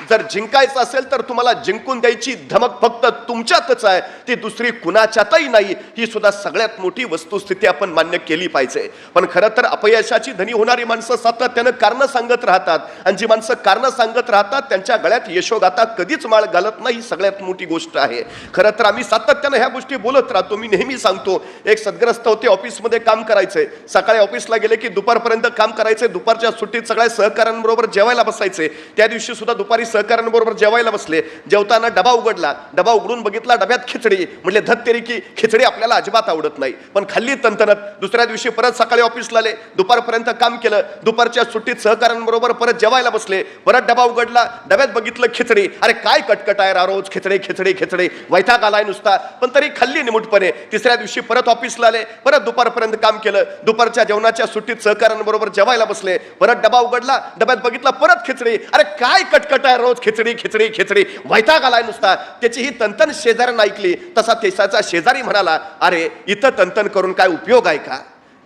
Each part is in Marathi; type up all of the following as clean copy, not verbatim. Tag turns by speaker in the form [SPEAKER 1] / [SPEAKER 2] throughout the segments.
[SPEAKER 1] जर जिंकायचं असेल तर तुम्हाला जिंकून द्यायची धमक फक्त तुमच्यातच आहे, ती दुसरी कुणाच्यातही नाही. ही सुद्धा सगळ्यात मोठी वस्तुस्थिती आपण मान्य केली पाहिजे. पण खरं तर अपयशाची धनी होणारी माणसं सातत्यानं कारणं सांगत राहतात, आणि जी माणसं कारणं सांगत राहतात त्यांच्या गळ्यात यशोगाथा कधीच माळ घालत नाही. सगळ्यात मोठी गोष्ट आहे. खरं तर आम्ही सातत्यानं ह्या गोष्टी बोलत राहतो. मी नेहमी सांगतो, एक सद्ग्रस्त होते, ऑफिसमध्ये काम करायचे, सकाळी ऑफिसला गेले की दुपारपर्यंत काम करायचे, दुपारच्या सुट्टीत सगळ्या सहकाऱ्यांबरोबर जेवायला बसायचे. त्या दिवशी सुद्धा दुपारी सहकाऱ्यांबरोबर जेवायला बसले. जेवताना डबा उघडला, डबा उघडून बघितला, डब्यात खिचडी. म्हटले धत तेरी की खिचडी आपल्याला अजिबात आवडत नाही, पण खाल्ली तंतनत. दुसऱ्या दिवशी परत सकाळी ऑफिसला आले, दुपारपर्यंत काम केलं, दुपारच्या सुट्टीत सहकाऱ्यांबरोबर परत जेवायला बसले, परत डबा उघडला, डब्यात बघितलं खिचडी. अरे काय कटकट आहे, रोज खिचडी खिचडी खिचडी, वैताग आलाय नुसता, पण तरी खाल्ली निमूटपणे. तिसऱ्या दिवशी परत ऑफिसला आले, परत दुपारपर्यंत काम केलं, दुपारच्या जेवणाच्या सुट्टीत सहकाऱ्यांबरोबर जेवायला बसले, परत डबा उघडला, डब्यात बघितला परत खिचडी. अरे काय कटकट आहे, रोज खिचडी खिचडी खिचडी, वैताग आलाय नुसता. त्याची ही तंतन शेजाऱ्यानं ऐकली. तसा तेसाचा शेजारी म्हणाला, अरे इथं तंतन करून काय उपयोग आहे का?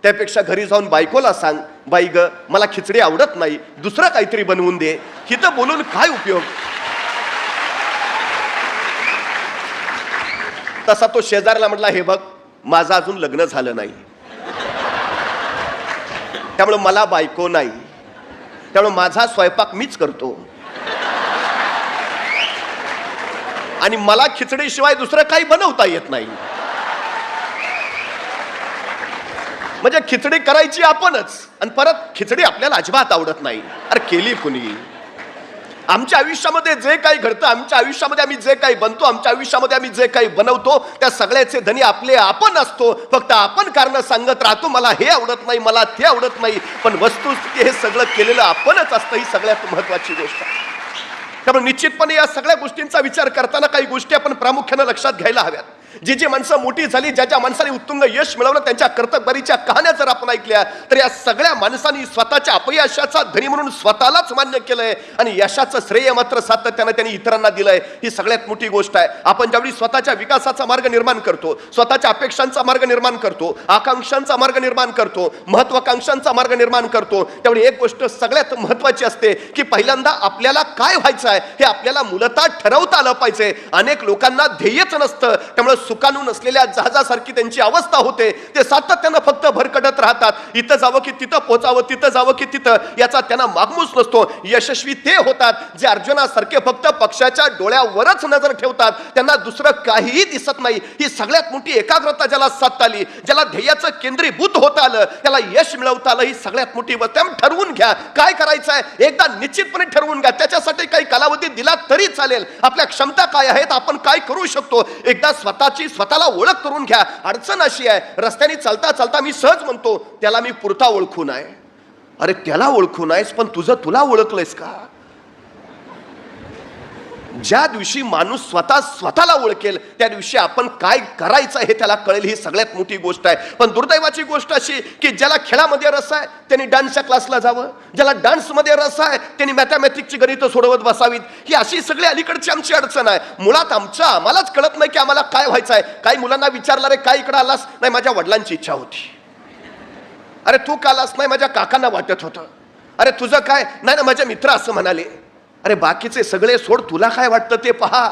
[SPEAKER 1] त्यापेक्षा घरी जाऊन बायकोला सांग, बाई ग मला खिचडी आवडत नाही, दुसरं काहीतरी बनवून दे. इथं बोलून काय उपयोग? तसा तो शेजारला म्हटला, हे बघ माझं अजून लग्न झालं नाही, त्यामुळे मला बायको नाही, त्यामुळे माझा स्वयंपाक मीच करतो, आणि मला खिचडीशिवाय दुसरं काही बनवता येत नाही. म्हणजे खिचडी करायची आपणच, आणि परत खिचडी आपल्याला अजिबात आवडत नाही. अरे केली कुणी? आमच्या आयुष्यामध्ये जे काही घडतं, आमच्या आयुष्यामध्ये आम्ही जे काही बनतो, आमच्या आयुष्यामध्ये आम्ही जे काही बनवतो, त्या सगळ्याचे धनी आपले आपण असतो. फक्त आपण कारण सांगत राहतो, मला हे आवडत नाही, मला ते आवडत नाही, पण वस्तुस्थिती हे सगळं केलेलं आपणच असतं. ही सगळ्यात महत्वाची गोष्ट आहे. त्यामुळे निश्चितपणे या सगळ्या गोष्टींचा विचार करताना काही गोष्टी आपण प्रामुख्याने लक्षात घ्यायला हव्यात. जी माणसं मोठी झाली, ज्या माणसाने उत्तुंग यश मिळवलं, त्यांच्या कर्तबगारीच्या कहाण्या जर आपण ऐकल्या तर या सगळ्या माणसांनी स्वतःच्या अपयशाचा धनी म्हणून स्वतःलाच मान्य केलंय, आणि यशाचं श्रेय मात्र सातत्यानं त्यांनी इतरांना दिलंय. ही सगळ्यात मोठी गोष्ट आहे. आपण ज्यावेळी स्वतःच्या विकासाचा मार्ग निर्माण करतो, स्वतःच्या अपेक्षांचा मार्ग निर्माण करतो, आकांक्षांचा मार्ग निर्माण करतो, महत्वाकांक्षांचा मार्ग निर्माण करतो, त्यावेळी एक गोष्ट सगळ्यात महत्वाची असते की पहिल्यांदा आपल्याला काय व्हायचं आहे हे आपल्याला मूलतः ठरवता आलं पाहिजे. अनेक लोकांना ध्येयच नसतं, त्यामुळे सुकानू नसलेल्या जहाजासारखी त्यांची अवस्था होते. ते सातत्यानं फक्त भरकटत राहतात, इथं जावं की तिथं पोचावं, तिथं जावं की तिथं, याचा त्यांना मागमूस नसतो. यशस्वी ते होतात जे अर्जुनासारखे फक्त पक्षाच्या डोळ्यावरच नजर ठेवतात, त्यांना दुसरं काहीही दिसत नाही. ही सगळ्यात मोठी एकाग्रता ज्याला साधता आली, ज्याला ध्येयाचं केंद्रीभूत होता आलं, त्याला यश मिळवता आलं. ही सगळ्यात मोठी गोष्ट. ठरवून घ्या काय करायचं आहे, एकदा निश्चितपणे ठरवून घ्या. त्याच्यासाठी काही कालावधी दिला तरी चालेल. आपल्या क्षमता काय आहेत, आपण काय करू शकतो, एकदा स्वतःला ओळख करून घ्या. अडचण अशी आहे, रस्त्याने चालता चालता मी सहज म्हणतो, त्याला मी पुरता ओळखून आहे. अरे त्याला ओळखून आहेस, पण तुला ओळखलंयस का? ज्या दिवशी माणूस स्वतःला ओळखेल त्या दिवशी आपण काय करायचं हे त्याला कळेल. ही सगळ्यात मोठी गोष्ट आहे. पण दुर्दैवाची गोष्ट अशी की ज्याला खेळामध्ये रस आहे त्यांनी डान्सच्या क्लासला जावं, ज्याला डान्समध्ये रस आहे त्यांनी मॅथमॅटिक्सची गणितं सोडवत बसावीत. ही अशी सगळी अलीकडची आमची अडचण आहे. मुळात आम्हालाच कळत नाही की आम्हाला काय व्हायचं आहे. काही मुलांना विचारलं, रे काय इकडे आलास? नाही माझ्या वडिलांची इच्छा होती. अरे तू का आलास? नाही माझ्या काकांना वाटत होतं. अरे तुझं काय? नाही ना माझे मित्र असं म्हणाले. अरे बाकीचे सगळे सोड, तुला काय वाटतं ते पहा.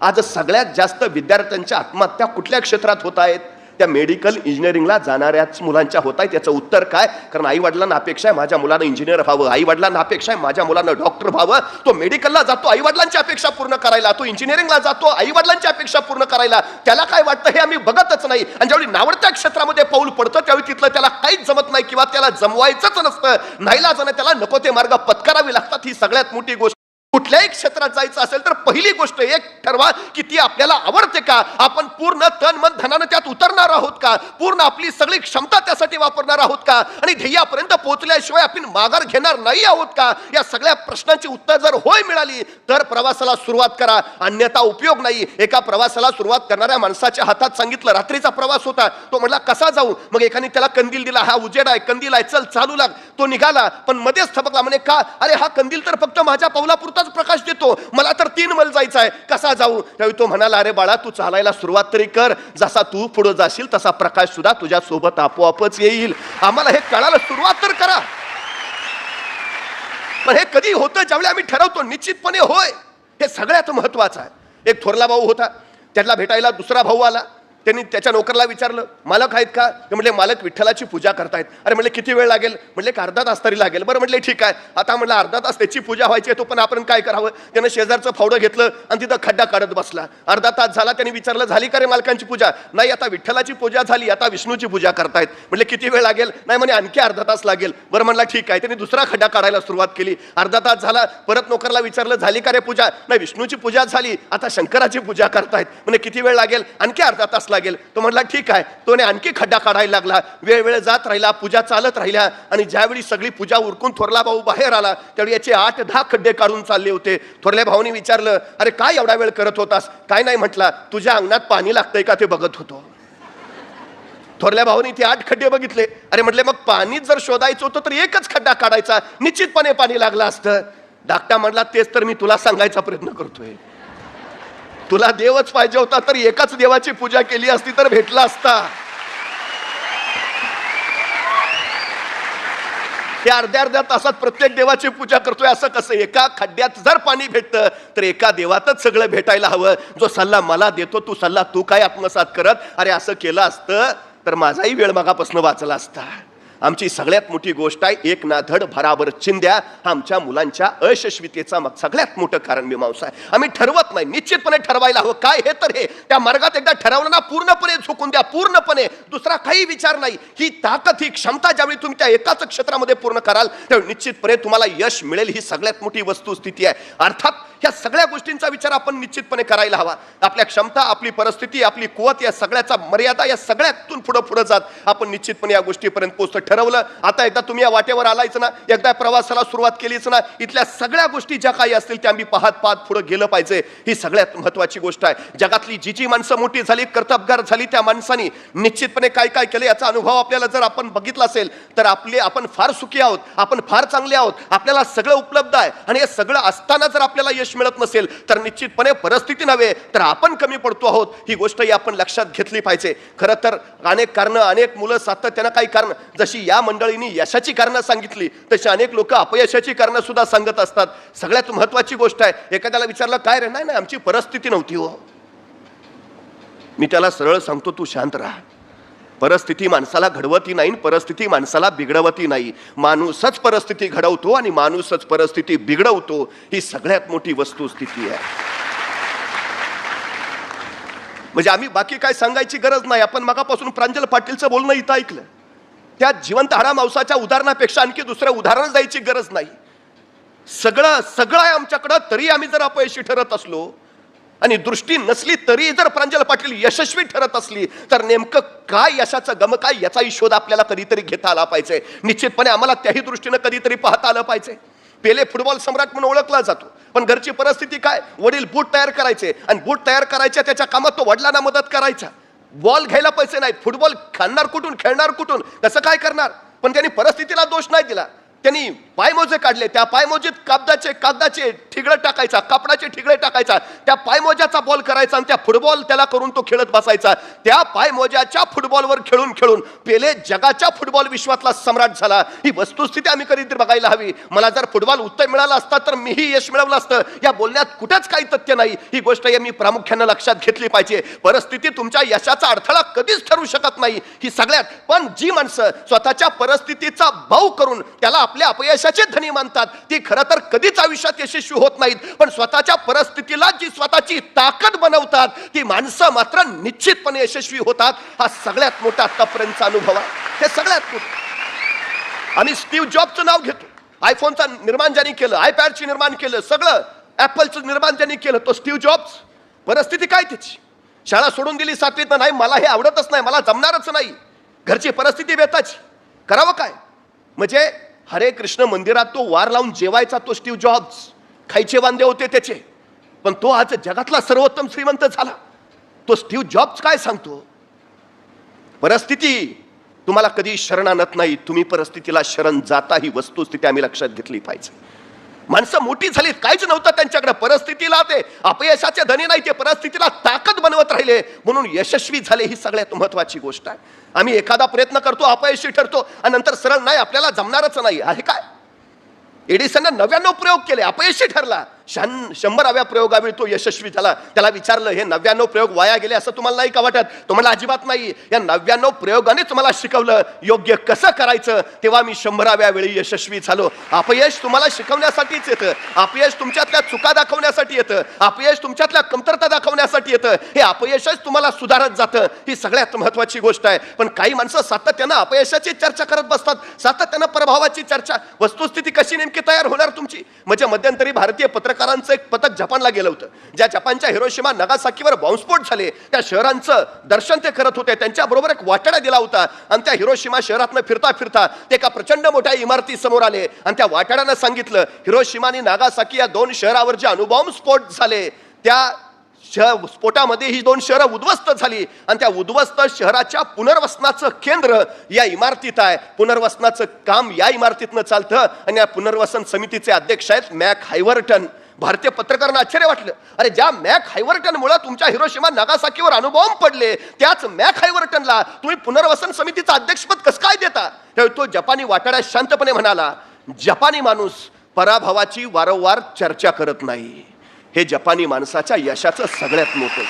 [SPEAKER 1] आज सगळ्यात जास्त विद्यार्थ्यांच्या आत्महत्या कुठल्या क्षेत्रात होत आहेत? त्या मेडिकल इंजिनिअरिंगला जाणाऱ्याच मुलांच्या होत आहेत. याचं उत्तर काय? कारण आई वडिलांना अपेक्षा आहे माझ्या मुलानं इंजिनियर व्हावं, आई वडिलांना अपेक्षा आहे माझ्या मुलानं डॉक्टर व्हावं. तो मेडिकलला जातो आई वडिलांची अपेक्षा पूर्ण करायला, तो इंजिनिअरिंगला जातो आई वडिलांची अपेक्षा पूर्ण करायला. त्याला काय वाटतं हे आम्ही बघतच नाही. आणि ज्यावेळी नावडत्या क्षेत्रामध्ये पाऊल पडतं त्यावेळी तिथलं त्याला काहीच जमत नाही किंवा त्याला जमवायचंच नसतं. नाईलाजाने त्याला नको ते मार्ग पत्करावे लागतात. ही सगळ्यात मोठी गोष्ट. कुठल्याही क्षेत्रात जायचं असेल तर पहिली गोष्ट एक ठरवा की ती आपल्याला आवडते का? आपण पूर्ण तन मन धनानं त्यात उतरणार आहोत का? पूर्ण आपली सगळी क्षमता त्यासाठी वापरणार आहोत का? आणि ध्येयापर्यंत पोहोचल्याशिवाय आपण माघार घेणार नाही आहोत का? या सगळ्या प्रश्नांची उत्तर जर होय मिळाली तर प्रवासाला सुरुवात करा, अन्यथा उपयोग नाही. एका प्रवासाला सुरुवात करणाऱ्या माणसाच्या हातात सांगितलं, रात्रीचा प्रवास होता, तो म्हटला कसा जाऊ? मग एकाने त्याला कंदील दिला, हा उजेड आहे, कंदील आहे, चल चालू लाग. तो निघाला पण मध्येच थबकला. म्हणे का? अरे हा कंदील तर फक्त माझ्या पावलापुरताच प्रकाश देतो, मला तर 3 मैल जायचं आहे, कसा जाऊ? त्यावेळी तो म्हणाला, अरे बाळा तू चालायला सुरुवात तरी कर, जसा तू पुढे जाशील तसा प्रकाश सुद्धा तुझ्या सोबत आपोआपच येईल. आम्हाला हे कळायला सुरुवात तर करा. पण हे कधी होतं? ज्यावेळी आम्ही ठरवतो निश्चितपणे होय हे सगळ्यात महत्वाचं आहे. एक थोरला भाऊ होता, त्याला भेटायला दुसरा भाऊ आला. त्यांनी त्याच्या नोकरला विचारलं, मालक आहेत का? ते म्हटले, मालक विठ्ठलाची पूजा करतायत. अरे म्हटले, किती वेळ लागेल? म्हटले, एक अर्धा तास तरी लागेल. बरं म्हटले, ठीक आहे. आता म्हटलं अर्धा तास त्याची पूजा व्हायची आहे, तो पण आपण काय करावं? त्यानं शेजारचं फावडं घेतलं आणि तिथं खड्डा काढत बसला. अर्धा तास झाला. त्यांनी विचारलं, झाली का रे मालकांची पूजा? नाही, आता विठ्ठलाची पूजा झाली, आता विष्णूची पूजा करतायत. म्हटले, किती वेळ लागेल? नाही म्हणे, आणखी अर्धा तास लागेल. बरं म्हणला, ठीक आहे. त्यांनी दुसरा खड्डा काढायला सुरुवात केली. अर्धा तास झाला. परत नोकरला विचारलं, झाली का रे पूजा? नाही, विष्णूची पूजा झाली, आता शंकराची पूजा करतायत. म्हणजे किती वेळ लागेल? आणखी अर्धा तास लागेल. तो म्हटला, ठीक आहे. तोने आणखी खड्डा काढायला लागला. वेळ जात राहिला, पूजा चालत राहिल्या. आणि ज्यावेळी सगळी पूजा उरकून थोरला भाऊ बाहेर आला, त्यावेळी याचे 8-10 खड्डे काढून चालले होते. थोरल्या भाऊनी विचारलं, अरे काय एवढा वेळ करत होतास? काय नाही म्हटला, तुझ्या अंगणात पाणी लागतंय का ते बघत होतो. थोरल्या भाऊनी ते 8 खड्डे बघितले. अरे म्हटले, मग पाणी जर शोधायचं होतं तर एकच खड्डा काढायचा, निश्चितपणे पाणी लागलं असतं. धाकटा म्हटला, तेच तर मी तुला सांगायचा प्रयत्न करतोय. तुला देवच पाहिजे होता तर एकाच देवाची पूजा केली असती तर भेटला असता. हे अर्ध्या तासात प्रत्येक देवाची पूजा करतोय असं कसं? एका खड्ड्यात जर पाणी भेटतं तर एका देवातच सगळं भेटायला हवं. जो सल्ला मला देतो, तू सल्ला तू काय आत्मसात करत? अरे असं केलं असतं तर माझाही वेळ मागापासून वाचला असता. आमची सगळ्यात मोठी गोष्ट आहे, एक ना धड भराभर चिंध्या. हा आमच्या मुलांच्या अयशस्वीतेचा मग सगळ्यात मोठं कारण मीमांसा आहे. आम्ही ठरवत नाही, निश्चितपणे ठरवायला हवं. काय हे तर हे त्या मार्गात एकदा ठरवलं ना, पूर्णपणे झुकून द्या, पूर्णपणे. दुसरा काही विचार नाही. ही ताकद, ही क्षमता ज्यावेळी तुम्ही त्या एकाच क्षेत्रामध्ये पूर्ण कराल त्यावेळी निश्चितपणे तुम्हाला यश मिळेल. ही सगळ्यात मोठी वस्तुस्थिती आहे. अर्थात ह्या सगळ्या गोष्टींचा विचार आपण निश्चितपणे करायला हवा. आपल्या क्षमता, आपली परिस्थिती, आपली कुवत, या सगळ्याचा मर्यादा, या सगळ्यातून पुढे जात आपण निश्चितपणे या गोष्टीपर्यंत पोहोचतो. ठरवलं, आता एकदा तुम्ही या वाटेवर आलायच ना, एकदा प्रवासाला सुरुवात केलीच ना, इथल्या सगळ्या गोष्टी ज्या काही असतील त्या आम्ही पाहत पुढे गेलं पाहिजे. ही सगळ्यात महत्वाची गोष्ट आहे. जगातली जी माणसं मोठी झाली, कर्तबगार झाली, त्या माणसांनी निश्चितपणे काय काय केलं याचा अनुभव आपल्याला जर आपण बघितला असेल तर आपण फार सुखी आहोत, आपण फार चांगले आहोत, आपल्याला सगळं उपलब्ध आहे. आणि हे सगळं असताना जर आपल्याला यश मिळत नसेल तर निश्चितपणे परिस्थिती नव्हे तर आपण कमी पडतो आहोत. ही गोष्टही आपण लक्षात घेतली पाहिजे. खरं तर अनेक कारणं, अनेक मुलं सातत्यानं काही कारण, जशी या मंडळींनी यशाची कारणं सांगितली तशी अनेक लोक अपयशाची कारणं सुद्धा सांगत असतात. सगळ्यात महत्वाची गोष्ट आहे, एखाद्याला विचारलं, काय रे? नाही, आमची परिस्थिती नव्हती हो. मी त्याला सरळ सांगतो, तू शांत राहा. परिस्थिती माणसाला घडवती नाही, परिस्थिती माणसाला बिघडवती नाही. माणूसच परिस्थिती घडवतो आणि माणूसच परिस्थिती बिघडवतो. ही सगळ्यात मोठी वस्तुस्थिती आहे. म्हणजे आम्ही बाकी काय सांगायची गरज नाही. आपण मगापासून प्रांजल पाटीलचं बोलणं इथं ऐकलं. त्या जिवंत हाडा मांसाच्या उदाहरणापेक्षा आणखी दुसऱ्या उदाहरण जायची गरज नाही. सगळं आहे आमच्याकडं, तरी आम्ही जर अपयशी ठरत असलो आणि दृष्टी नसली तरी जर प्रांजल पाटील यशस्वी ठरत असली तर नेमकं काय यशाचं गम काय याचाही शोध आपल्याला कधीतरी घेता आला पाहिजे. निश्चितपणे आम्हाला त्याही दृष्टीनं कधीतरी पाहता आलं पाहिजे. पेले फुटबॉल सम्राट म्हणून ओळखला जातो, पण घरची परिस्थिती काय? वडील बूट तयार करायचे आणि बूट तयार करायच्या त्याच्या कामात तो वडिलांना मदत करायचा. बॉल घ्यायला पैसे नाहीत, फुटबॉल खाणार कुठून, खेळणार कुठून, कसं काय करणार? पण त्यांनी परिस्थितीला दोष नाही दिला. त्यांनी पायमोजे काढले. त्या पायमोजीत कागदाचे ठिगळे टाकायचा, कापडाचे ठिगळे टाकायचा, त्या पायमोज्याचा बॉल करायचा आणि त्या फुटबॉल त्याला करून तो खेळत बसायचा. त्या पायमोज्याच्या फुटबॉलवर खेळून पेले जगाच्या फुटबॉल विश्वातला सम्राट झाला. ही वस्तुस्थिती आम्ही कधीतरी बघायला हवी. मला जर फुटबॉल उत्तर मिळाला असता तर मीही यश मिळवलं असतं, या बोलण्यात कुठेच काही तथ्य नाही. ही गोष्ट मी प्रामुख्यानं लक्षात घेतली पाहिजे. परिस्थिती तुमच्या यशाचा अडथळा कधीच ठरू शकत नाही. ही सगळ्यात, पण जी माणसं स्वतःच्या परिस्थितीचा भाव करून त्याला आपल्या अपयशाचे धनी मानतात ती खरं तर कधीच आयुष्यात यशस्वी होत नाहीत. पण स्वतःच्या परिस्थितीला जी स्वतःची ताकद बनवतात ती माणसं मात्र निश्चितपणे यशस्वी होतात. हा सगळ्यात मोठा आतापर्यंतचा अनुभव आहे. हे सगळ्यात मोठं. आम्ही स्टीव्ह जॉबचं नाव घेतो. आयफोनचं निर्माण ज्यांनी केलं, आयपॅडची निर्माण केलं, सगळं ऍपलचं निर्माण ज्यांनी केलं तो स्टीव्ह जॉब्स. परिस्थिती काय त्याची? शाळा सोडून दिली 7वीत. नाही, मला हे आवडतच नाही, मला जमणारच नाही. घरची परिस्थिती बेताची. करावं काय? म्हणजे हरे कृष्ण मंदिरात तो वार लावून जेवायचा तो स्टीव्ह जॉब्स. खायचे वांदे होते त्याचे, पण तो आज जगातला सर्वोत्तम श्रीमंत झाला. तो स्टीव्ह जॉब्स काय सांगतो? परिस्थिती तुम्हाला कधी शरण आणत नाही, तुम्ही परिस्थितीला शरण जाता. ही वस्तुस्थिती आम्ही लक्षात घेतली पाहिजे. माणसं मोठी झाली, काहीच नव्हतं त्यांच्याकडे. परिस्थितीला ते अपयशाचे धनी नाही, ते परिस्थितीला ताकद बनवत राहिले म्हणून यशस्वी झाले. ही सगळ्यात महत्वाची गोष्ट आहे. आम्ही एखादा प्रयत्न करतो, अपयशी ठरतो आणि नंतर सरळ नाही, आपल्याला जमणारच नाही. आहे काय? एडिसनने 99 प्रयोग केले, अपयशी ठरला. 100व्या प्रयोगावेळी तो यशस्वी झाला. त्याला विचारलं, हे 99 प्रयोग वाया गेले असं तुम्हाला नाही का वाटत? तो म्हणला, अजिबात नाही. या 99 प्रयोगानेच मला शिकवलं योग्य कसं करायचं, तेव्हा मी 100व्या वेळी यशस्वी झालो. अपयश तुम्हाला शिकवण्यासाठीच येतं. अपयश तुमच्यातल्या चुका दाखवण्यासाठी येतं. अपयश तुमच्यातल्या कमतरता दाखवण्यासाठी येतं. हे अपयशच तुम्हाला सुधारत जातं. ही सगळ्यात महत्वाची गोष्ट आहे. पण काही माणसं सातत्यानं अपयशाची चर्चा करत बसतात, सातत्यानं प्रभावाची चर्चा. वस्तुस्थिती कशी नेमकी तयार होणार तुमची? म्हणजे मध्यंतरी भारतीय पत्रकारांचं एक पथक जपानला गेलं होतं. ज्या जपानच्या हिरोशिमा नागासाकीवर बॉम्बस्फोट झाले त्या शहरांचं दर्शन ते करत होते. त्यांच्याबरोबर एक वाटाडा दिला होता आणि त्या हिरोशिमा शहरातनं फिरता फिरता ते एका प्रचंड मोठ्या इमारती समोर आले आणि त्या वाटाड्यानं सांगितलं, हिरोशिमा आणि नागासाकी या 2 शहरावर जे अणुबॉम्ब स्फोट झाले त्या स्फोटामध्ये ही 2 शहरं उद्ध्वस्त झाली आणि त्या उद्ध्वस्त शहराच्या पुनर्वसनाचं केंद्र या इमारतीत आहे. पुनर्वसनाचं काम या इमारतीतनं चालतं आणि या पुनर्वसन समितीचे अध्यक्ष आहेत मॅक हायवर्टन. भारतीय पत्रकारांना आश्चर्य वाटलं, अरे ज्या मॅक हायवर्टनमुळे तुमच्या हिरोशिमा नागासाकीवर अणुबॉम्ब पडले त्याच मॅक हायवर्टनला तुम्ही पुनर्वसन समितीचं अध्यक्षपद कसं काय देता? तो जपानी वाटाड्यात शांतपणे म्हणाला, जपानी माणूस पराभवाची वारंवार चर्चा करत नाही. हे जपानी माणसाच्या यशाचं सगळ्यात मोठं.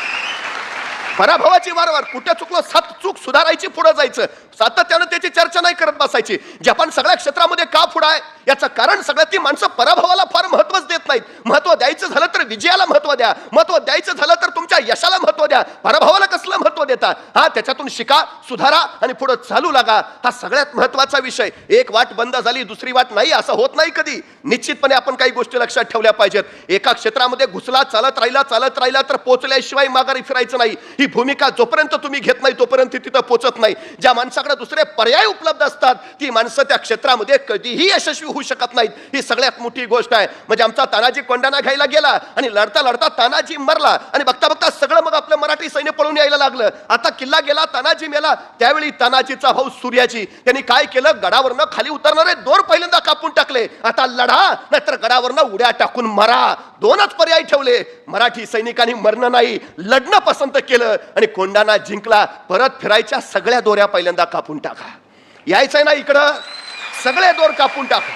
[SPEAKER 1] पराभवाची वारंवार कुठे चुकलो चूक सुधारायची, पुढे जायचं, सातत्यानं त्याची चर्चा नाही करत बसायची. जपान सगळ्या क्षेत्रामध्ये का पुढे आहे याचं कारण सगळ्यात ती माणसं पराभवाला फार महत्वच देत नाहीत. महत्व द्यायचं झालं तर विजयाला महत्व द्या, महत्व द्यायचं झालं तर तुमच्या यशाला महत्व द्या. पराभवाला कसलं महत्व देता? हा, त्याच्यातून शिका, सुधारा आणि पुढे चालू लागा. हा सगळ्यात महत्वाचा विषय. एक वाट बंद झाली दुसरी वाट नाही असं होत नाही कधी. निश्चितपणे आपण काही गोष्टी लक्षात ठेवल्या पाहिजेत. एका क्षेत्रामध्ये घुसला, चालत राहिला तर पोचल्याशिवाय माघारी फिरायचं नाही. ही भूमिका जोपर्यंत तुम्ही घेत नाही तोपर्यंत तिथं पोचत नाही. ज्या माणसाकडे दुसरे पर्याय उपलब्ध असतात ती माणसं त्या क्षेत्रामध्ये कधीही यशस्वी होऊ शकत नाहीत. ही सगळ्यात मोठी गोष्ट आहे. म्हणजे आमचा तानाजी कोंढाणा घ्यायला गेला आणि लढता लढता तानाजी मरला आणि बघता बघता सगळं मग आपलं मराठी सैन्य पळून यायला लागलं. आता किल्ला गेला, तानाजी मेला. त्यावेळी तानाजीचा भाऊ सूर्याजी त्यांनी काय केलं, गडावरनं खाली उतरणारे दोर पहिल्यांदा कापून टाकले. आता लढा नाहीतर गडावरनं उड्या टाकून मरा, 2च पर्याय ठेवले. मराठी सैनिकांनी मरणं नाही लढणं पसंत केलं आणि कोंढाणा जिंकला. परत फिरायच्या सगळ्या दोऱ्या पहिल्यांदा कापून टाका. यायचंय ना इकडं, सगळे दोर कापून टाका.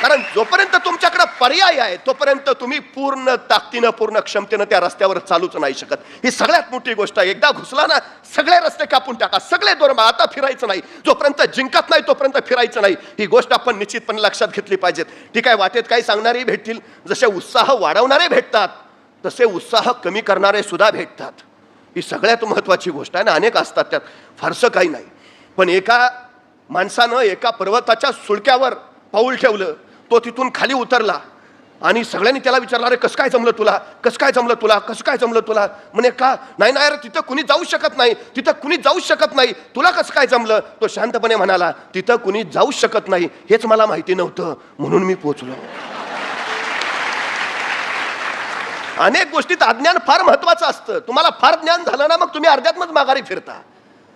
[SPEAKER 1] कारण जोपर्यंत तुमच्याकडे पर्याय आहे तोपर्यंत तुम्ही पूर्ण ताकदीनं पूर्ण क्षमतेनं त्या रस्त्यावर चालूच नाही शकत. ही सगळ्यात मोठी गोष्ट आहे. एकदा घुसला ना सगळे रस्ते कापून टाका, सगळे दोर. आता फिरायचं नाही, जोपर्यंत जिंकत नाही तोपर्यंत फिरायचं नाही. ही गोष्ट आपण निश्चितपणे लक्षात घेतली पाहिजे. ठीक आहे, वाटेत काही सांगणारे भेटतील, जसे उत्साह वाढवणारे भेटतात तसे उत्साह कमी करणारे सुद्धा भेटतात. ही सगळ्यात महत्वाची गोष्ट आहे ना. अनेक असतात, त्यात फारसं काही नाही. पण एका माणसानं एका पर्वताच्या सुळक्यावर पाऊल ठेवलं, तो तिथून खाली उतरला आणि सगळ्यांनी त्याला विचारलं, अरे कसं काय जमलं तुला, कसं काय जमलं तुला, कसं काय जमलं तुला? म्हणे का नाही नाही, अरे तिथं कुणी जाऊ शकत नाही, तिथं कुणी जाऊ शकत नाही, तुला कसं काय जमलं? तो शांतपणे म्हणाला, तिथं कुणी जाऊ शकत नाही हेच मला माहिती नव्हतं म्हणून मी पोहोचलो. अनेक गोष्टीत अज्ञान फार महत्वाचं असतं. तुम्हाला फार ज्ञान झालं ना मग तुम्ही अर्ध्यातच माघारी फिरता.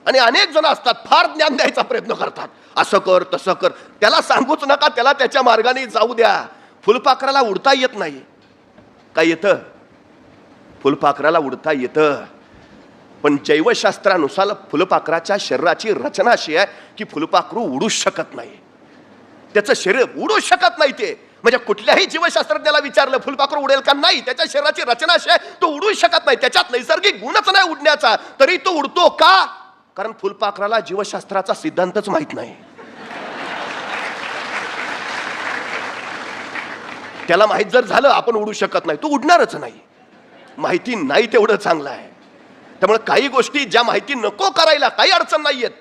[SPEAKER 1] आणि अनेक जण असतात फार ज्ञान द्यायचा प्रयत्न करतात, असं कर तसं कर. त्याला सांगूच नका, त्याला त्याच्या मार्गाने जाऊ द्या. फुलपाखराला उडता येत नाही. काय येतं? फुलपाखराला उडता येतं. पण जैवशास्त्रानुसार फुलपाखराच्या शरीराची रचना अशी आहे की फुलपाखरू उडूच शकत नाही. त्याचं शरीर उडूच शकत नाही. ते म्हणजे कुठल्याही जीवशास्त्रज्ञाला विचारलं फुलपाखरू उडेल का, नाही. त्याच्या शरीराची रचना अशी आहे तो उडूच शकत नाही. त्याच्यात नैसर्गिक गुणच नाही उडण्याचा, तरी तो उडतो का? कारण फुलपाखराला जीवशास्त्राचा सिद्धांतच माहित नाही. त्याला माहित जर झालं आपण उडू शकत नाही, तो उडणारच नाही. माहिती नाही तेवढं चांगलं आहे. त्यामुळे काही गोष्टी ज्या माहिती नको करायला काही अडचण नाहीयेत.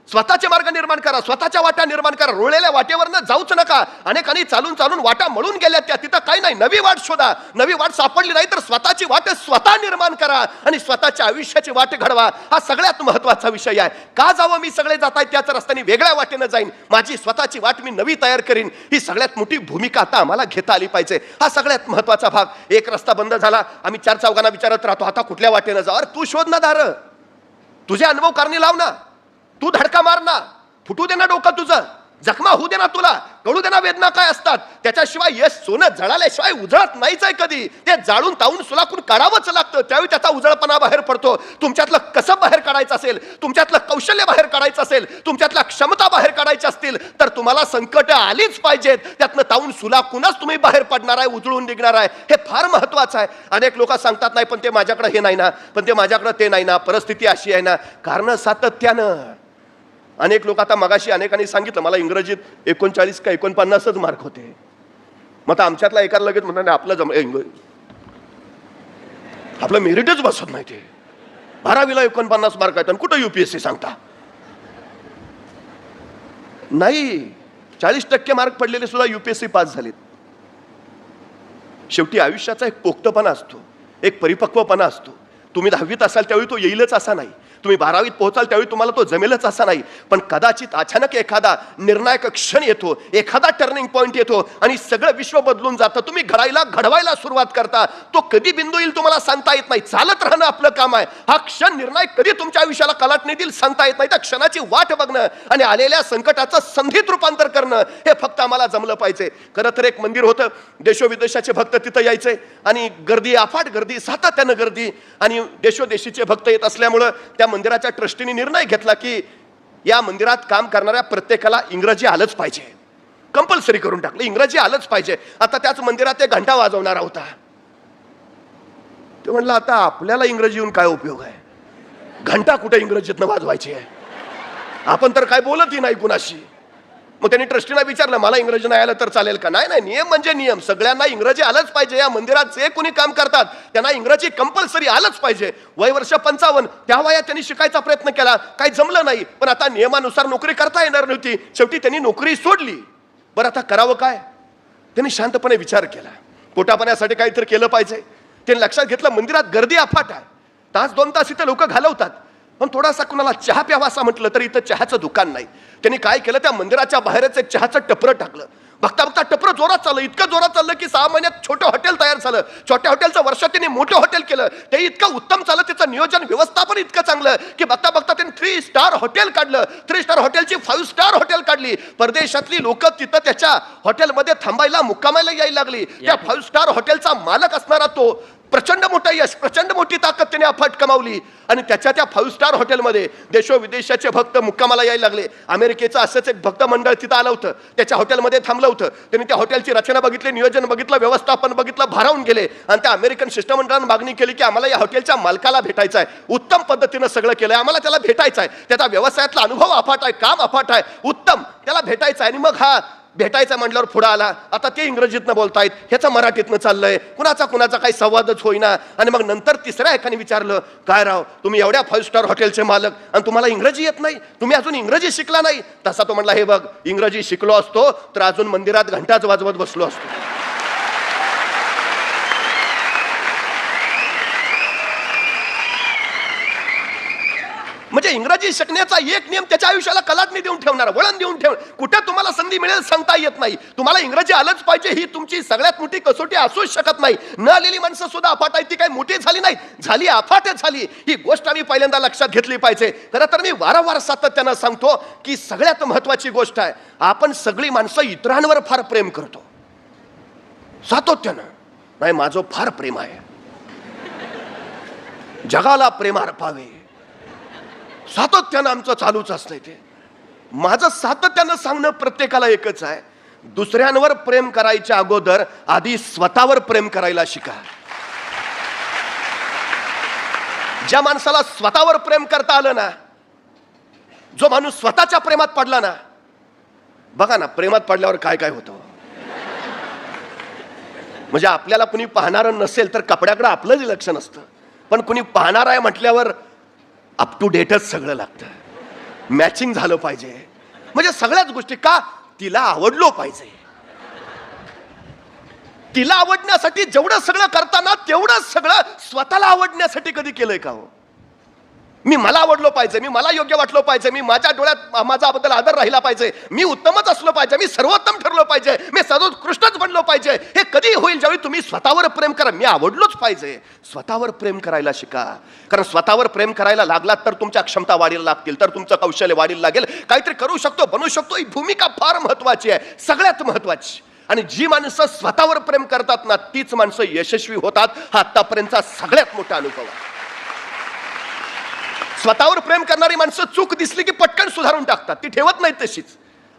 [SPEAKER 1] स्वतःचे मार्ग निर्माण करा, स्वतःच्या वाटा निर्माण करा. रोळलेल्या वाटेवरनं जाऊच नका. अनेकांनी चालून चालून वाटा मळून गेल्या, त्या तिथं काही नाही. नवी वाट शोधा. नवी वाट सापडली नाही तर स्वतःची वाट स्वतः निर्माण करा आणि स्वतःच्या आयुष्याची वाट घडवा. हा सगळ्यात महत्वाचा विषय आहे. का जावं, मी सगळे जात आहेत त्याच रस्त्याने वेगळ्या वाटेनं जाईन, माझी स्वतःची वाट मी नवी तयार करीन. ही सगळ्यात मोठी भूमिका आता आम्हाला घेता आली पाहिजे. हा सगळ्यात महत्वाचा भाग. एक रस्ता बंद झाला, आम्ही 4 चौघांना विचारत राहतो आता कुठल्या वाटेनं जाऊ. अरे तू शोध ना दार, तुझे अनुभव करणे लाव ना, तू धडका मार ना, फुटू दे ना डोकं तुझं. जखमा होऊ दे ना, तुला कळू दे ना वेदना काय असतात. त्याच्याशिवाय यश सोनं जळाल्याशिवाय उजळत नाहीच आहे कधी. ते जाळून तावून सुलाखून काढावंच लागतं, त्यावेळी त्याचा उजळपणा बाहेर पडतो. तुमच्यातलं कसं बाहेर काढायचं असेल, तुमच्यातलं कौशल्य बाहेर काढायचं असेल, तुमच्यातल्या क्षमता बाहेर काढायच्या असतील तर तुम्हाला संकट आलीच पाहिजेत. त्यातनं तावून सुलाखूनच तुम्ही बाहेर पडणार आहे, उजळून निघणार आहे. हे फार महत्वाचं आहे. अनेक लोक सांगतात नाही पण ते माझ्याकडे हे नाही ना, पण ते माझ्याकडे ते नाही ना, परिस्थिती अशी आहे ना. कारण सातत्यानं अनेक लोक, आता मगाशी अनेकांनी सांगितलं मला इंग्रजीत 39 का 49च मार्क होते. मग आता आमच्यातला एकाला लगेच म्हणणार आपलं मेरिटच बसत नाही. ते 12वीला 49 मार्क आहेत आणि कुठं UPSC सांगता. नाही, 40% मार्क पडलेले सुद्धा UPSC पास झालेत. शेवटी आयुष्याचा एक पोक्तपणा असतो, एक परिपक्वपणा असतो. तुम्ही 10वीत असाल त्यावेळी तो येईलच असा नाही, तुम्ही 12वीत पोहोचाल त्यावेळी तुम्हाला तो जमेलच असा नाही. पण कदाचित अचानक एखादा निर्णायक क्षण येतो, एखादा टर्निंग पॉइंट येतो आणि सगळं विश्व बदलून जातं. तुम्ही घडवायला सुरुवात करता. तो कधी बिंदू येईल तुम्हाला सांगता येत नाही. चालत राहणं आपलं काम आहे. हा क्षण निर्णायक कधी तुमच्या आयुष्याला कलाटणी देईल सांगता येत नाही. त्या क्षणाची वाट बघणं आणि आलेल्या संकटाचं संधीत रूपांतर करणं हे फक्त आम्हाला जमलं पाहिजे. खरं तर एक मंदिर होतं, देशोविदेशाचे भक्त तिथं यायचे आणि गर्दी, अफाट गर्दी, सातत्यानं गर्दी, आणि देशोदेशीचे भक्त येत असल्यामुळं त्या मंदिराच्या ट्रस्टीने निर्णय घेतला की या मंदिरात काम करणाऱ्या प्रत्येकाला इंग्रजी आलंच पाहिजे. कंपल्सरी करून टाकलं, इंग्रजी आलंच पाहिजे. आता त्याच मंदिरात एक घंटा वाजवणारा होता. ते म्हणलं आता आपल्याला इंग्रजी येऊन काय उपयोग आहे, घंटा कुठे इंग्रजीतनं वाजवायची आहे, आपण तर काय बोलतही नाही कुणाशी. मग त्यांनी ट्रस्टीला विचारलं मला इंग्रजी नाही आलं तर चालेल का. नाही नाही, नियम म्हणजे नियम, सगळ्यांना इंग्रजी आलंच पाहिजे. या मंदिरात जे कोणी काम करतात त्यांना इंग्रजी कंपल्सरी आलंच पाहिजे. वय वर्ष 55, त्या वयात त्यांनी शिकायचा प्रयत्न केला, काही जमलं नाही. पण आता नियमानुसार नोकरी करता येणार नव्हती, शेवटी त्यांनी नोकरी सोडली. बरं आता करावं काय. त्यांनी शांतपणे विचार केला, पोटापाण्यासाठी काहीतरी केलं पाहिजे. त्यांनी लक्षात घेतलं मंदिरात गर्दी अफाट आहे, तास 2 तास इथं लोक घालवतात, पण थोडासा कुणाला चहा प्यावा असं म्हटलं तर इथं चहाचं दुकान नाही. त्यांनी काय केलं, त्या मंदिराच्या बाहेरच एक चहाचं टपरं टाकलं. बघता बघता टपरं जोरात चाललं, इतकं जोरात चाललं की 6 महिन्यात छोटं हॉटेल तयार झालं. छोट्या हॉटेलचं वर्षात त्यांनी मोठं हॉटेल केलं. ते इतकं उत्तम चाललं, त्याचं नियोजन व्यवस्थापन इतकं चांगलं की बघता बघता त्यांनी 3 स्टार हॉटेल काढलं. 3 स्टार हॉटेलची 5 स्टार हॉटेल काढली. परदेशातली लोक तिथं त्याच्या हॉटेलमध्ये थांबायला, मुक्कामायला यायला लागली. त्या 5 स्टार हॉटेलचा मालक असणारा तो प्रचंड मोठा यश, प्रचंड मोठी ताकद त्याने अफाट कमावली. आणि त्याच्या त्या 5 स्टार हॉटेलमध्ये देशोविदेशाचे भक्त मुक्कामाला यायला लागले. अमेरिकेचं असंच एक भक्त मंडळ तिथं आलं होतं, त्याच्या हॉटेलमध्ये थांबलं होतं. त्यांनी त्या हॉटेलची रचना बघितली, नियोजन बघितलं, व्यवस्थापन बघितलं, भारावून गेले. आणि त्या अमेरिकन शिष्टमंडळानं मागणी केली की आम्हाला या हॉटेलच्या मालकाला भेटायचं आहे, उत्तम पद्धतीनं सगळं केलंय, आम्हाला त्याला भेटायचं आहे, त्याचा व्यवसायातला अनुभव अफाट आहे, काम अफाट आहे, उत्तम, त्याला भेटायचं आहे. आणि मग हा भेटायचं म्हटल्यावर पुढे आला. आता ते इंग्रजीतनं बोलतायत, ह्याचं मराठीतनं चाललंय, कुणाचा काही संवादच होईना. आणि मग नंतर तिसऱ्या एकाने विचारलं, काय राव तुम्ही एवढ्या 5 स्टार हॉटेलचे मालक आणि तुम्हाला इंग्रजी येत नाही, तुम्ही अजून इंग्रजी शिकला नाही. तसा तो म्हणला, हे बघ इंग्रजी शिकलो असतो तर अजून मंदिरात घंटाच वाजवत बसलो असतो. म्हणजे इंग्रजी शिकण्याचा एक नियम त्याच्या आयुष्याला कलाटणी देऊन ठेवणार, वळण देऊन ठेवणार. कुठे तुम्हाला संधी मिळेल सांगता येत नाही. तुम्हाला इंग्रजी आलंच पाहिजे ही तुमची सगळ्यात मोठी कसोटी असूच शकत नाही. न आलेली माणसं सुद्धा अफाट आहेत, ती काही मोठी झाली नाही, झाली अफाटच झाली. ही गोष्ट आम्ही पहिल्यांदा लक्षात घेतली पाहिजे. खरं तर मी वारंवार सातत्यानं सांगतो की सगळ्यात महत्वाची गोष्ट आहे, आपण सगळी माणसं इतरांवर फार प्रेम करतो सातत्यानं. नाही, माझं फार प्रेम आहे, जगाला प्रेम अर्पावे, सातत्यानं आमचं चालूच असतंय. ते माझं सातत्यानं सांगणं प्रत्येकाला एकच आहे, दुसऱ्यांवर प्रेम करायच्या अगोदर आधी स्वतःवर प्रेम करायला शिका. ज्या माणसाला स्वतःवर प्रेम करता आलं ना, जो माणूस स्वतःच्या प्रेमात पडला ना, बघा ना प्रेमात पडल्यावर काय काय होतं. म्हणजे आपल्याला कुणी पाहणारं नसेल तर कपड्याकडे आपलंच लक्ष नसतं, पण कुणी पाहणार आहे म्हटल्यावर अप टू डेटच सगळं लागतं, मॅचिंग झालं पाहिजे. म्हणजे सगळ्याच गोष्टी का, तिला आवडलो पाहिजे. तिला आवडण्यासाठी जेवढं सगळं करताना तेवढं सगळं स्वतःला आवडण्यासाठी कधी केलंय का हो. मी मला आवडलो पाहिजे, मी मला योग्य वाटलो पाहिजे, मी माझ्या डोळ्यात माझ्याबद्दल आदर राहिला पाहिजे, मी उत्तमच असलो पाहिजे, मी सर्वोत्तम ठरलो पाहिजे, मी सर्वोत्कृष्टच बनलो पाहिजे. हे कधी होईल? ज्यावेळी तुम्ही स्वतःवर प्रेम करा. मी आवडलोच पाहिजे. स्वतःवर प्रेम करायला शिका. कारण स्वतःवर प्रेम करायला लागलात तर तुमच्या क्षमता वाढीला लागतील, तर तुमचं कौशल्य वाढीला लागेल, काहीतरी करू शकतो, बनू शकतो. ही भूमिका फार महत्वाची आहे, सगळ्यात महत्वाची. आणि जी माणसं स्वतःवर प्रेम करतात ना, तीच माणसं यशस्वी होतात. हा आतापर्यंतचा सगळ्यात मोठा अनुभव आहे. स्वतःवर प्रेम करणारी माणसं चूक दिसली की पटकन सुधारून टाकतात, ती ठेवत नाहीत तशीच.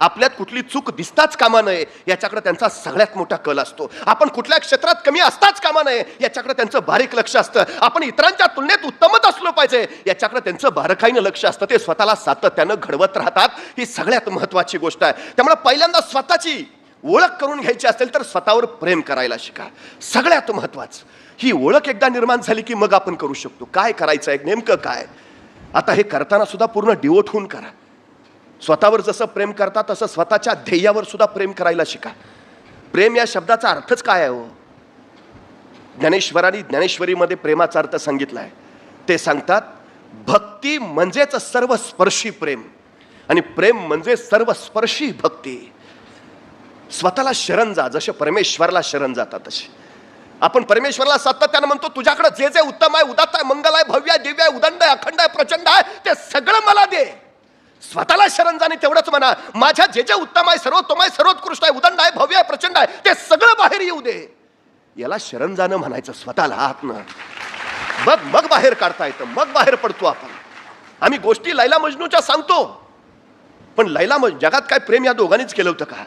[SPEAKER 1] आपल्यात कुठली चूक दिसताच कामा नये याच्याकडे त्यांचा सगळ्यात मोठा कल असतो. आपण कुठल्या क्षेत्रात कमी असताच कामा नये याच्याकडे त्यांचं बारीक लक्ष असतं. आपण इतरांच्या तुलनेत उत्तमच असलो पाहिजे याच्याकडे त्यांचं बारकाईनं लक्ष असतं. ते स्वतःला सातत्यानं घडवत राहतात. ही सगळ्यात महत्वाची गोष्ट आहे. त्यामुळे पहिल्यांदा स्वतःची ओळख करून घ्यायची असेल तर स्वतःवर प्रेम करायला शिका. सगळ्यात महत्वाचं. ही ओळख एकदा निर्माण झाली की मग आपण करू शकतो. काय करायचं आहे, नेमकं काय. आता हे करताना सुद्धा पूर्ण डिवोट होऊन करा. स्वतःवर जसं प्रेम करता तसं स्वतःच्या ध्येयावर सुद्धा प्रेम करायला शिका. प्रेम या शब्दाचा अर्थच काय आहे हो? ज्ञानेश्वरांनी ज्ञानेश्वरीमध्ये प्रेमाचा अर्थ सांगितला आहे. ते सांगतात, भक्ती म्हणजेच सर्वस्पर्शी प्रेम आणि प्रेम म्हणजे सर्वस्पर्शी भक्ती. स्वतःला शरण जा, जसे परमेश्वराला शरण जातात तसे. आपण परमेश्वराला सातत्यानं म्हणतो, तुझ्याकडे जे जे उत्तम आहे, उदात्त आहे, मंगल आहे, भव्य आहे, दिव्य आहे, उदंड आहे, अखंड आहे, प्रचंड आहे, ते सगळं मला दे. स्वतःला शरण जाणे तेवढंच म्हणा. माझ्या जे जे उत्तम आहे, सर्वोत्तम आहे, सर्वोत्कृष्ट आहे, उदंड आहे, भव्य आहे, प्रचंड आहे, ते सगळं बाहेर येऊ दे. याला शरण जाणं म्हणायचं. स्वतःला आतनं मग बाहेर काढता येतं, मग बाहेर पडतो आपण. आम्ही गोष्टी लैला मजनूच्या सांगतो, पण लैला जगात काय प्रेम या दोघांनीच केलं होतं का?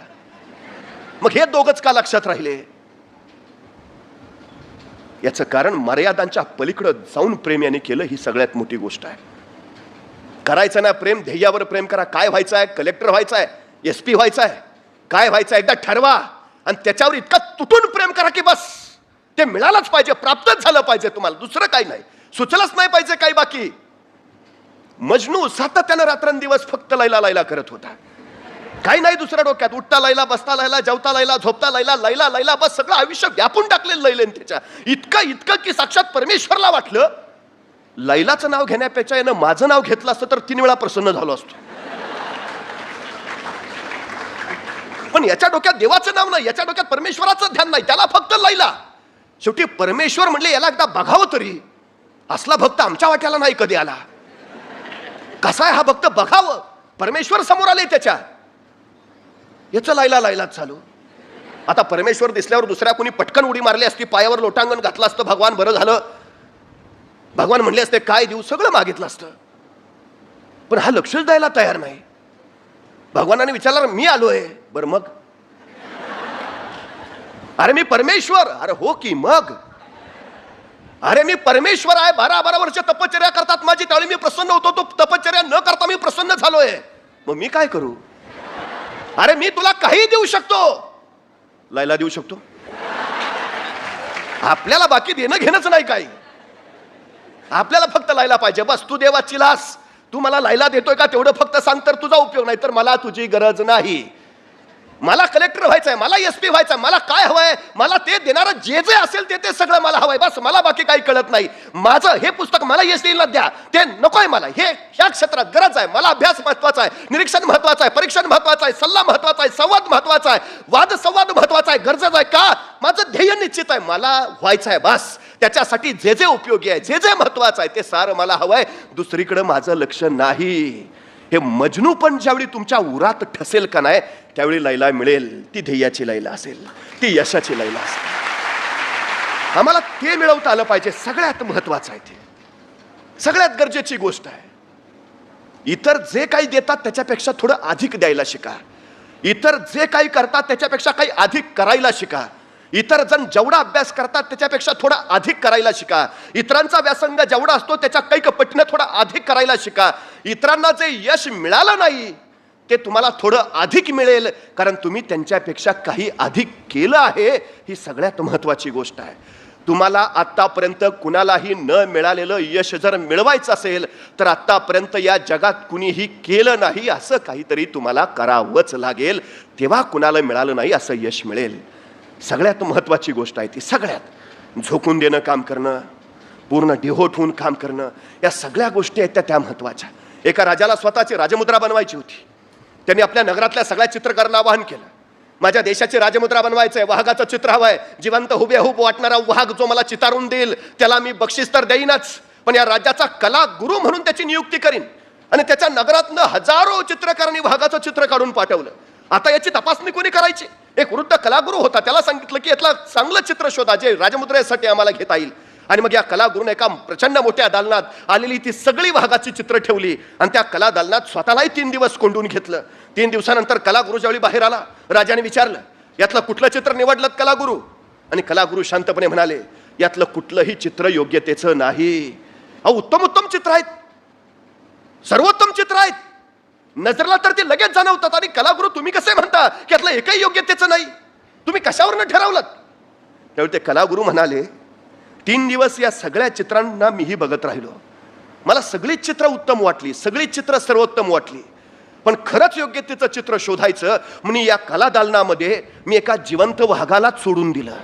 [SPEAKER 1] मग हे दोघच का लक्षात राहिले? याचं कारण मर्यादांच्या पलीकडे जाऊन प्रेम याने केलं. ही सगळ्यात मोठी गोष्ट आहे. करायचं ना प्रेम, ध्येयावर प्रेम करा. काय व्हायचं आहे? कलेक्टर व्हायचं आहे, SP व्हायचं आहे, काय व्हायचं एकदा ठरवा आणि त्याच्यावर इतकं तुटून प्रेम करा की बस ते मिळालंच पाहिजे, प्राप्तच झालं पाहिजे तुम्हाला. दुसरं काही नाही, सुचलंच नाही पाहिजे काही बाकी. मजनू सातत्यानं रात्रंदिवस फक्त लैला लैला करत होता. काही नाही दुसऱ्या डोक्यात. उठता लैला, बसता लैला, जेवता लैला, झोपता लैला, लैला लैला, बस सगळं आयुष्य व्यापून टाकलेलं लैलेन त्याच्या. इतकं की साक्षात परमेश्वरला वाटलं लैलाचं नाव घेण्यापेक्षा यानं माझं नाव घेतलं असतं तर 3 वेळा प्रसन्न झालो असतो. पण याच्या डोक्यात देवाचं नाव नाही, याच्या डोक्यात परमेश्वराचं ध्यान नाही, त्याला फक्त लैला. शेवटी परमेश्वर म्हणले याला एकदा बघावं तरी. असला भक्त आमच्या वाट्याला नाही कधी आला. कसा आहे हा भक्त बघावं. परमेश्वर समोर आले त्याच्या. याचं लैला लैलाच चालू. आता परमेश्वर दिसल्यावर दुसऱ्या कोणी पटकन उडी मारली असती, पायावर लोटांगण घातलं असतं, भगवान बरं झालं, भगवान म्हणले असते काय देऊ, सगळं मागितलं असतं. पण हा लक्षच द्यायला तयार नाही. भगवानाने विचारलं, मी आलोय. बरं मग? अरे मी परमेश्वर. अरे हो की मग? अरे मी परमेश्वर आहे. 12 वर्ष तपश्चर्या करतात माझी, त्यावेळी मी प्रसन्न होतो. तो तपश्चर्या न करता मी प्रसन्न झालोय. मग मी काय करू? अरे मी तुला काही देऊ शकतो. लैला देऊ शकतो. आपल्याला बाकी देणं घेणंच नाही काही. आपल्याला फक्त लैला पाहिजे बस. तू देवाची लास, तू मला लैला देतोय का तेवढं फक्त सांग, तर तुझा उपयोग. नाही तर मला तुझी गरज नाही. मला कलेक्टर व्हायचंय, मला SP व्हायचंय, मला काय हवंय, मला ते देणारं जे जे असेल ते सगळं मला हवंय. बस मला बाकी काही कळत नाही. माझं हे पुस्तक मला SDला द्या, ते नकोय मला. ह्या क्षेत्रात गरज आहे. मला अभ्यास महत्वाचा आहे, निरीक्षण महत्वाचं आहे, परीक्षण महत्वाचं आहे, सल्ला महत्वाचा आहे, संवाद महत्वाचा आहे, वाद संवाद महत्वाचा आहे, गरजेचं आहे. का? माझं ध्येय निश्चित आहे, मला व्हायचं आहे बस. त्याच्यासाठी जे जे उपयोगी आहे, जे जे महत्वाचं आहे ते सारं मला हवंय. दुसरीकडे माझं लक्ष नाही. हे मजनू पण ज्यावेळी तुमच्या उरात ठसेल का नाही, त्यावेळी लैला मिळेल. ती ध्येयाची लैला असेल, ती यशाची लैला असेल. आम्हाला ते मिळवता आलं पाहिजे. सगळ्यात महत्वाचं आहे ते, सगळ्यात गरजेची गोष्ट आहे. इतर जे काही देतात त्याच्यापेक्षा थोडं अधिक द्यायला शिका. इतर जे काही करतात त्याच्यापेक्षा काही अधिक करायला शिका. इतर जण जेवढा अभ्यास करतात त्याच्यापेक्षा थोडा अधिक करायला शिका. इतरांचा व्यासंग जेवढा असतो त्याच्या काही पटीनं थोडा अधिक करायला शिका. इतरांना जे यश मिळालं नाही ते तुम्हाला थोडं अधिक मिळेल, कारण तुम्ही त्यांच्यापेक्षा काही अधिक केलं आहे. ही सगळ्यात महत्वाची गोष्ट आहे. तुम्हाला आतापर्यंत कुणालाही न मिळालेलं यश जर मिळवायचं असेल तर आतापर्यंत या जगात कुणीही केलं नाही असं काहीतरी तुम्हाला करावंच लागेल. तेव्हा कुणाला मिळालं नाही असं यश मिळेल. सगळ्यात महत्वाची गोष्ट आहे ती. सगळ्यात झोकून देणं काम करणं, पूर्ण डिहोट होऊन काम करणं, या सगळ्या गोष्टी आहेत त्या महत्वाच्या. एका राजाला स्वतःची राजमुद्रा बनवायची होती. त्यांनी आपल्या नगरातल्या सगळ्या चित्रकारांना आवाहन केलं, माझ्या देशाची राजमुद्रा बनवायचं आहे, वाघाचं चित्र हवंय, जिवंत हुबेहूब वाटणारा वाघ जो मला चितारून देईल त्याला मी बक्षीस तर देईनच, पण या राज्याचा कला गुरु म्हणून त्याची नियुक्ती करीन. आणि त्याच्या नगरातनं हजारो चित्रकारांनी वाघाचं चित्र काढून पाठवलं. आता याची तपासणी कोणी करायची? एक वृद्ध कलागुरू होता, त्याला सांगितलं की यातला चांगलं चित्र शोधा जे राजमुद्रेसाठी आम्हाला घेता येईल. आणि मग या कलागुरूने एका प्रचंड मोठ्या दालनात आलेली ती सगळी वाघाची चित्र ठेवली आणि त्या कला दालनात स्वतःलाही 3 दिवस कोंडून घेतलं. 3 दिवसानंतर कलागुरू ज्यावेळी बाहेर आला, राजाने विचारलं, यातलं कुठलं चित्र निवडलं कलागुरू? आणि कलागुरू शांतपणे म्हणाले, यातलं कुठलंही चित्र योग्यतेचं नाही. उत्तम उत्तम चित्र आहेत, सर्वोत्तम चित्र आहेत, नजरला तर ते लगेच जाणवतात. आणि कलागुरू तुम्ही कसे म्हणता की यातलं एकही योग्यतेचं नाही? तुम्ही कशावरनं ठरवलं? त्यावेळी ते कलागुरू म्हणाले, 3 दिवस या सगळ्या चित्रांना मीही बघत राहिलो, मला सगळीच चित्र उत्तम वाटली, सगळीच चित्र सर्वोत्तम वाटली, पण खरंच योग्यतेचं चित्र शोधायचं म्हणून या कला दालनामध्ये मी एका जिवंत वाघालाच सोडून दिलं.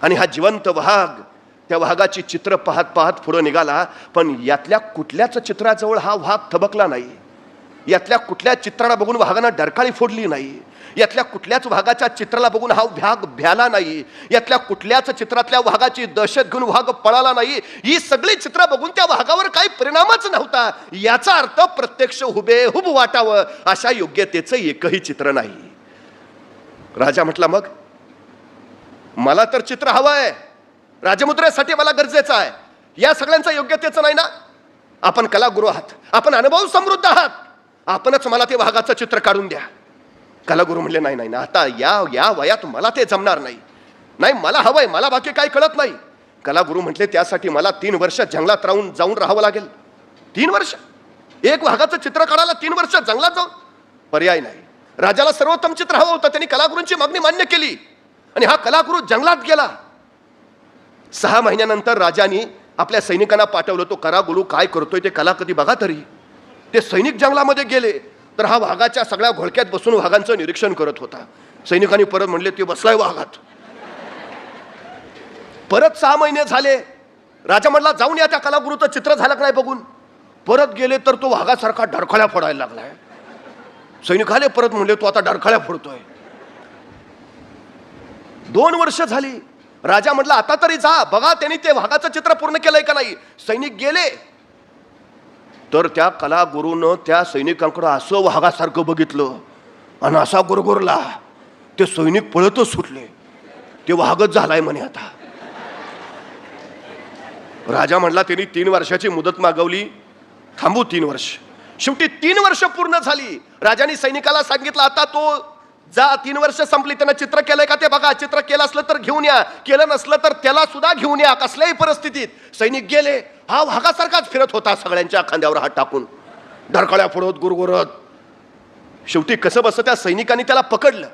[SPEAKER 1] आणि हा जिवंत वाघ त्या वाघाची चित्र पाहत पाहत पुढे निघाला, पण यातल्या कुठल्याच चित्राजवळ हा वाघ थबकला नाही. यातल्या कुठल्या चित्राला बघून वाघानं डरकाळी फोडली नाही. यातल्या कुठल्याच वाघाच्या चित्राला बघून हा वाघ भ्याला नाही. यातल्या कुठल्याच चित्रातल्या वाघाची दहशत घेऊन वाघ पळाला नाही. ही सगळी चित्र बघून त्या वाघावर काही परिणामच नव्हता. याचा अर्थ प्रत्यक्ष हुबेहूब वाटावं अशा योग्यतेचं एकही चित्र नाही. राजा म्हटला, मग मला तर चित्र हवंय, राजमुद्रेसाठी मला गरजेचं आहे, या सगळ्यांचं योग्यतेचं नाही ना? आपण कलागुरू आहात, आपण अनुभव समृद्ध आहात, आपणच मला ते वाघाचं चित्र काढून द्या. कलागुरू म्हणले, नाही नाही, आता या वयात मला ते जमणार नाही, नाही मला हवंय, मला बाकी काही कळत नाही. कलागुरू म्हटले, त्यासाठी मला 3 वर्ष जंगलात जाऊन राहावं लागेल. 3 वर्ष एक वाघाचं चित्र काढायला 3 वर्ष जंगलात जाऊन? पर्याय नाही. राजाला सर्वोत्तम चित्र हवं होतं, त्यांनी कलागुरूंची मागणी मान्य केली आणि हा कलागुरू जंगलात गेला. 6 महिन्यानंतर राजाने आपल्या सैनिकांना पाठवलं, तो कलागुरू काय करतोय ते कला कधी बघा तरी. ते सैनिक जंगलामध्ये गेले तर हा वाघाच्या सगळ्या घोळक्यात बसून वाघांचं निरीक्षण करत होता. सैनिकांनी परत म्हणले, ते बसलाय वाघात. परत 6 महिने झाले. राजा म्हणला, जाऊन या त्या कलागुरूचं चित्र झालं का नाही बघून. परत गेले तर तो वाघासारखा डरखळ्या फोडायला लागलाय. सैनिक आले, परत म्हणले, तो आता डरखळ्या फोडतोय. 2 वर्ष झाली. राजा म्हटला, आता तरी जा बघा त्यांनी ते वाघाचं चित्र पूर्ण केलंय का नाही. सैनिक गेले तर त्या कलागुरूनं त्या सैनिकांकडे असं वाघासारखं बघितलं आणि असा गुरगुरला, ते सैनिक पळतच सुटले. ते वाघच झालाय म्हणे आता. राजा म्हणला, त्यांनी 3 वर्षाची मुदत मागवली, थांबू 3 वर्ष. शेवटी 3 वर्ष पूर्ण झाली. राजाने सैनिकाला सांगितलं, आता तो जा, 3 वर्ष संपली, त्यानं चित्र केलंय का ते बघा, चित्र केलं असलं तर घेऊन या, केलं नसलं तर त्याला सुद्धा घेऊन या, कसल्याही परिस्थितीत. सैनिक गेले. हा वाघासारखाच फिरत होता, सगळ्यांच्या खांद्यावर हात टाकून, डरकाळ्या फोडत गुरगुरत. शेवटी कसं बसं त्या सैनिकांनी त्याला पकडलं,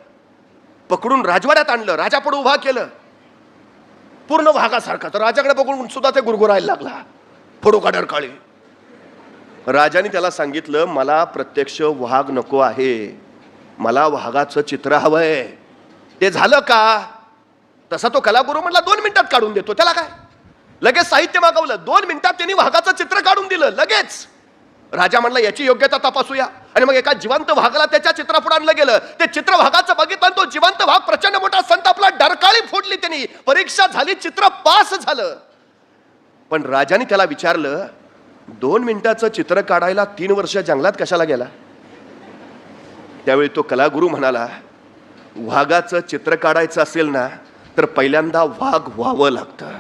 [SPEAKER 1] पकडून राजवाड्यात आणलं, राजापुढे उभा केलं, पूर्ण वाघासारखा. तर राजाकडे बघून सुद्धा ते गुरगुरायला लागला, फोडू का डरकाळी. राजाने त्याला सांगितलं, मला प्रत्यक्ष वाघ नको आहे, मला वाघाचं चित्र हवंय. ते झालं का? तसा तो कलागुरू म्हटला, 2 मिनिटात काढून देतो, त्याला काय. लगेच साहित्य मागवलं, 2 मिनिटात त्यांनी वाघाचं चित्र काढून दिलं लगेच. राजा म्हणला, याची योग्यता तपासूया. आणि मग एका जिवंत वाघाला त्याच्या चित्रापुढे आणलं गेलं. ते चित्र वाघाचं बघितलं, तो जिवंत वाघ प्रचंड मोठा संतापला, डरकाळी फोडली त्यांनी. परीक्षा झाली, चित्र पास झालं. पण राजाने त्याला विचारलं, 2 मिनिटाचं चित्र काढायला 3 वर्ष जंगलात कशाला गेला? त्यावेळी तो कलागुरू म्हणाला, वाघाचं चित्र काढायचं असेल ना तर पहिल्यांदा वाघ व्हावं लागतं.